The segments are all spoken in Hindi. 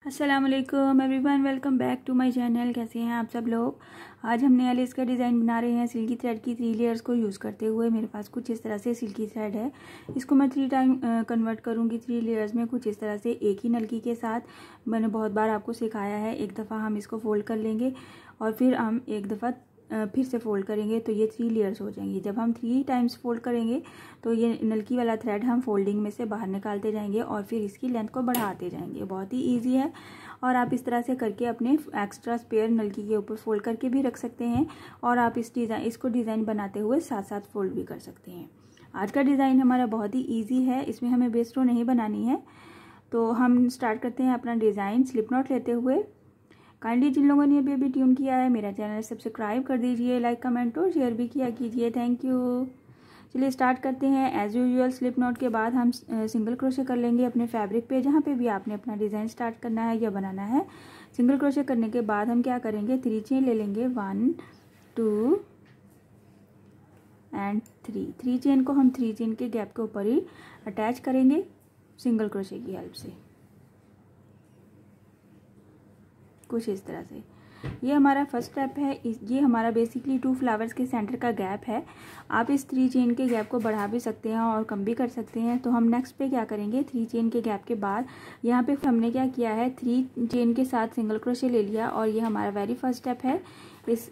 अस्सलाम वालेकुम everyone, welcome back to my channel. कैसे हैं आप सब लोग। आज हम नया लेस का डिज़ाइन बना रहे हैं सिल्की थ्रेड की 3 लेयर्स को यूज़ करते हुए। मेरे पास कुछ इस तरह से सिल्की थ्रेड है, इसको मैं 3 टाइम कन्वर्ट करूँगी 3 लेयर्स में। कुछ इस तरह से एक ही नलकी के साथ मैंने बहुत बार आपको सिखाया है। एक दफ़ा हम इसको फोल्ड कर लेंगे और फिर हम एक दफ़ा फिर से फोल्ड करेंगे तो ये 3 लेयर्स हो जाएंगी। जब हम 3 टाइम्स फोल्ड करेंगे तो ये नलकी वाला थ्रेड हम फोल्डिंग में से बाहर निकालते जाएंगे और फिर इसकी लेंथ को बढ़ाते जाएंगे। बहुत ही इजी है और आप इस तरह से करके अपने एक्स्ट्रा स्पेयर नलकी के ऊपर फोल्ड करके भी रख सकते हैं और आप इसको डिज़ाइन बनाते हुए साथ साथ फोल्ड भी कर सकते हैं। आज का डिज़ाइन हमारा बहुत ही ईजी है, इसमें हमें बेस रो नहीं बनानी है। तो हम स्टार्ट करते हैं अपना डिज़ाइन स्लिप नॉट लेते हुए। काइंडली जिन लोगों ने अभी ट्यून किया है मेरा चैनल सब्सक्राइब कर दीजिए, लाइक कमेंट और शेयर भी किया कीजिए। Thank you. चलिए स्टार्ट करते हैं। एज यूजुअल स्लिप नॉट के बाद हम सिंगल क्रोशे कर लेंगे अपने फैब्रिक पे, जहाँ पे भी आपने अपना डिज़ाइन स्टार्ट करना है या बनाना है। सिंगल क्रोशे करने के बाद हम क्या करेंगे, 3 चेन ले लेंगे, 1 2 एंड 3 चेन को हम 3 चेन के गैप के ऊपर ही अटैच करेंगे सिंगल क्रोशे की हेल्प से, कुछ इस तरह से। ये हमारा फर्स्ट स्टेप है। ये हमारा बेसिकली 2 फ्लावर्स के सेंटर का गैप है। आप इस 3 चेन के गैप को बढ़ा भी सकते हैं और कम भी कर सकते हैं। तो हम नेक्स्ट पे क्या करेंगे, 3 चेन के गैप के बाद यहाँ पे हमने क्या किया है, 3 चेन के साथ सिंगल क्रोशे ले लिया और ये हमारा वेरी फर्स्ट स्टेप है।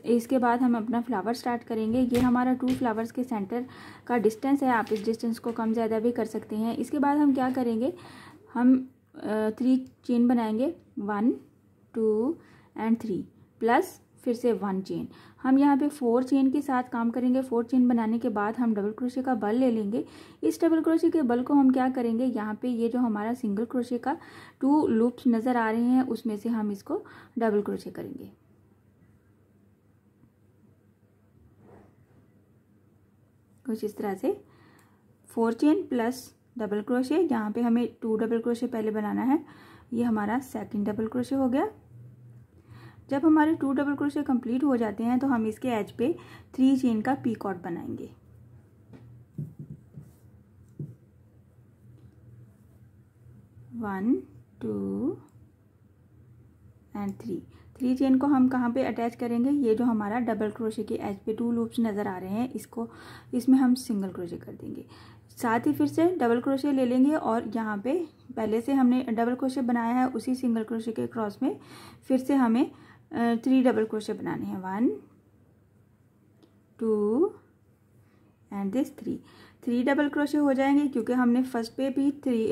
इसके बाद हम अपना फ्लावर स्टार्ट करेंगे। ये हमारा 2 फ्लावर्स के सेंटर का डिस्टेंस है, आप इस डिस्टेंस को कम ज़्यादा भी कर सकते हैं। इसके बाद हम क्या करेंगे, हम 3 चेन बनाएंगे, 1 2 एंड 3 प्लस फिर से 1 चेन। हम यहाँ पे 4 चेन के साथ काम करेंगे। 4 चेन बनाने के बाद हम डबल क्रोशे का बल ले लेंगे। इस डबल क्रोशे के बल को हम क्या करेंगे, यहाँ पे ये जो हमारा सिंगल क्रोशे का 2 लूप्स नज़र आ रहे हैं उसमें से हम इसको डबल क्रोशे करेंगे, कुछ इस तरह से। 4 चेन प्लस डबल क्रोशे, यहाँ पे हमें 2 डबल क्रोशे पहले बनाना है। ये हमारा सेकंड डबल क्रोशे हो गया। जब हमारे 2 डबल क्रोशे कंप्लीट हो जाते हैं तो हम इसके एज पे 3 चेन का पीकॉट बनाएंगे। 1 2 एंड 3 चेन को हम कहाँ पे अटैच करेंगे, ये जो हमारा डबल क्रोशे के एज पे 2 लूप्स नज़र आ रहे हैं इसमें हम सिंगल क्रोशे कर देंगे। साथ ही फिर से डबल क्रोशे ले लेंगे और यहाँ पे पहले से हमने डबल क्रोशे बनाया है उसी सिंगल क्रोशे के क्रॉस में फिर से हमें 3 डबल क्रोशे बनाने हैं, 1 2 एंड दिस 3 डबल क्रोशे हो जाएंगे क्योंकि हमने फर्स्ट पे भी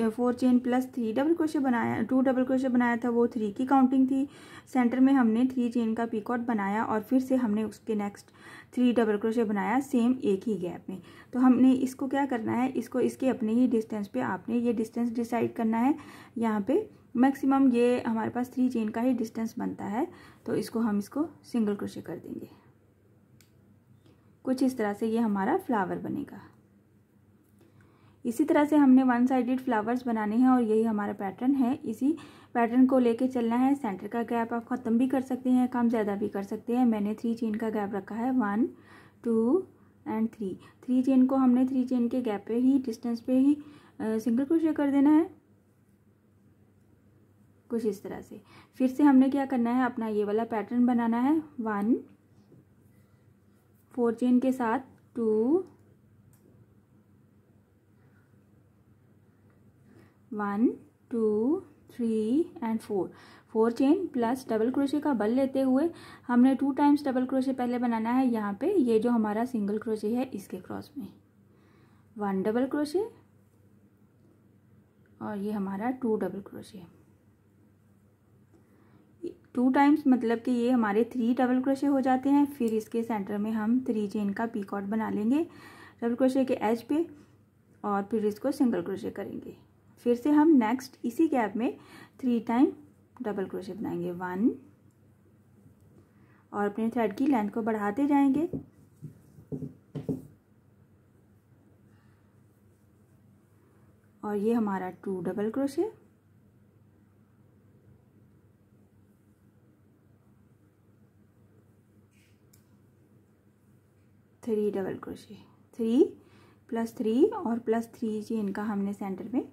4 चेन प्लस 3 डबल क्रोशे बनाया, 2 डबल क्रोशे बनाया था, वो 3 की काउंटिंग थी। सेंटर में हमने 3 चेन का पीकॉट बनाया और फिर से हमने उसके नेक्स्ट 3 डबल क्रोशे बनाया सेम एक ही गैप में। तो हमने इसको क्या करना है, इसको इसके अपने ही डिस्टेंस पे आपने ये डिस्टेंस डिसाइड करना है। यहाँ पे मैक्सिमम ये हमारे पास 3 चेन का ही डिस्टेंस बनता है, तो हम इसको सिंगल क्रोशे कर देंगे। कुछ इस तरह से ये हमारा फ्लावर बनेगा। इसी तरह से हमने 1 साइडेड फ्लावर्स बनाने हैं और यही हमारा पैटर्न है। इसी पैटर्न को लेके चलना है। सेंटर का गैप आप ख़त्म भी कर सकते हैं, कम ज़्यादा भी कर सकते हैं। मैंने 3 चेन का गैप रखा है, 1 2 एंड 3 चेन को हमने 3 चेन के गैप पे ही डिस्टेंस पे ही सिंगल क्रोशे कर देना है, कुछ इस तरह से। फिर से हमने क्या करना है, अपना ये वाला पैटर्न बनाना है। 1 4 चेन के साथ 2 1 2 3 and 4 chain plus double crochet का बल लेते हुए हमने 2 टाइम्स डबल क्रोशे पहले बनाना है। यहाँ पे ये जो हमारा सिंगल क्रोशे है इसके क्रॉस में 1 डबल क्रोशे और ये हमारा 2 डबल क्रोशे। 2 टाइम्स मतलब कि ये हमारे 3 डबल क्रोशे हो जाते हैं। फिर इसके सेंटर में हम 3 चेन का पीकॉट बना लेंगे डबल क्रोशे के एज पे और फिर इसको सिंगल क्रोशे करेंगे। फिर से हम नेक्स्ट इसी गैप में 3 टाइम डबल क्रोशे बनाएंगे, 1 और अपने थ्रेड की लेंथ को बढ़ाते जाएंगे। और ये हमारा 2 double crochet, 3 double crochet, 3 plus 3 और प्लस 3 चेन का हमने सेंटर में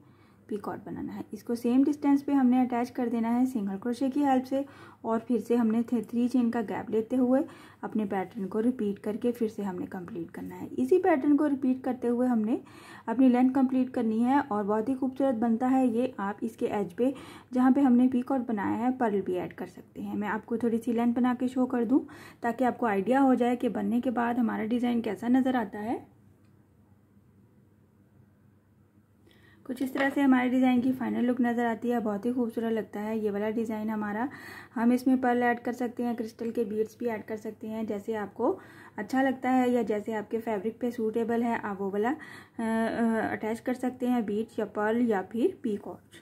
पीकॉट बनाना है। इसको सेम डिस्टेंस पे हमने अटैच कर देना है सिंगल क्रोशे की हेल्प से, और फिर से हमने 3 चेन का गैप लेते हुए अपने पैटर्न को रिपीट करके फिर से हमने कंप्लीट करना है। इसी पैटर्न को रिपीट करते हुए हमने अपनी लेंथ कंप्लीट करनी है और बहुत ही खूबसूरत बनता है ये। आप इसके एज पे जहाँ पे हमने पीकॉट बनाया है पर्ल भी ऐड कर सकते हैं। मैं आपको थोड़ी सी लेंथ बना के शो कर दूँ ताकि आपको आइडिया हो जाए कि बनने के बाद हमारा डिज़ाइन कैसा नज़र आता है। कुछ इस तरह से हमारे डिज़ाइन की फाइनल लुक नज़र आती है, बहुत ही खूबसूरत लगता है ये वाला डिज़ाइन हमारा। हम इसमें पर्ल ऐड कर सकते हैं, क्रिस्टल के बीड्स भी ऐड कर सकते हैं, जैसे आपको अच्छा लगता है या जैसे आपके फैब्रिक पे सूटेबल है आप वो वाला अटैच कर सकते हैं, बीड्स या पर्ल या फिर पीकॉट।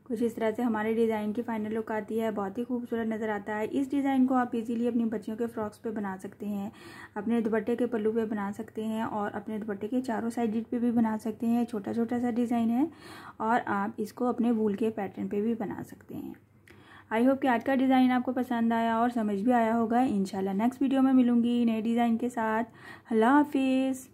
कुछ इस तरह से हमारे डिज़ाइन की फाइनल लुक आती है, बहुत ही खूबसूरत नज़र आता है। इस डिज़ाइन को आप इजीली अपनी बच्चियों के फ्रॉक्स पे बना सकते हैं, अपने दुपट्टे के पल्लू पे बना सकते हैं और अपने दुपट्टे के चारों साइड पे भी बना सकते हैं। छोटा छोटा सा डिज़ाइन है और आप इसको अपने वूल के पैटर्न पे भी बना सकते हैं। आई होप कि आज का डिज़ाइन आपको पसंद आया और समझ भी आया होगा। इंशाल्लाह नेक्स्ट वीडियो में मिलूंगी नए डिज़ाइन के साथ। अल्लाह हाफिज़।